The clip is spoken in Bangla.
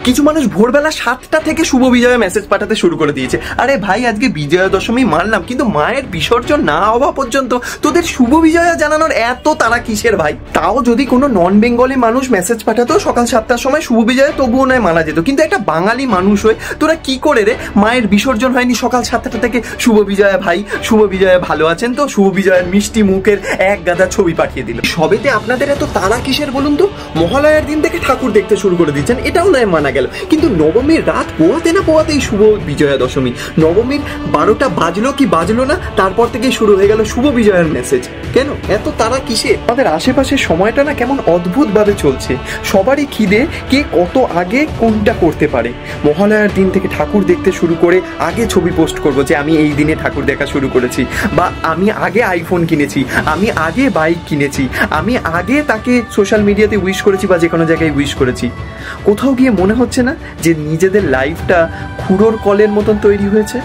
কিছু মানুষ ভোরবেলা 7টা থেকে শুভ বিজয়া মেসেজ পাঠাতে শুরু করে দিয়েছে। আরে ভাই, আজকে বিজয়া দশমী মানলাম, কিন্তু মায়ের বিসর্জন না হওয়া পর্যন্ত তোদের শুভ বিজয়া জানানোর এত তারা কিসের ভাই? তাও যদি কোনো নন বেঙ্গলি মানুষ মেসেজ পাঠাতো সকাল 7টার সময় শুভ বিজয়া, তবুও নয় মানা যেত, কিন্তু একটা বাঙালি মানুষ হয়ে তোরা কি করে রে, মায়ের বিসর্জন হয়নি সকাল 7টা থেকে শুভ বিজয়া ভাই, শুভ বিজয়া ভালো আছেন তো, শুভ বিজয়ের মিষ্টি মুখের এক গাদা ছবি পাঠিয়ে দিল। সবেতে আপনাদের এত তারা কিসের বলুন তো? মহালয়ার দিন থেকে ঠাকুর দেখতে শুরু করে দিচ্ছেন, এটাও নয় মানা গেল, কিন্তু নবমীর রাত পোয়াতে না পোয়াতেই শুভ বিজয়া দশমী। নবমীর 12টা বাজলো কি বাজলো না, তারপর থেকে শুরু হয়ে গেল শুভ বিজয়ের মেসেজ। কেন এত তারা কিসে? আমাদের আশেপাশে সময়টা না কেমন অদ্ভুত ভাবে চলছে, সবারই খিদে কে কত আগে কোনটা করতে পারে। মহালয়ার দিন থেকে ঠাকুর দেখতে শুরু করে আগে ছবি পোস্ট করবো যে আমি এই দিনে ঠাকুর দেখা শুরু করেছি, বা আমি আগে আইফোন কিনেছি, আমি আগে বাইক কিনেছি, আমি আগে তাকে সোশ্যাল মিডিয়াতে উইশ করেছি বা যে কোনো জায়গায় উইশ করেছি। কোথাও গিয়ে মনে হচ্ছে না যে নিজেদের লাইফটা খুঁড়োর কলের মতন তৈরি হয়েছে?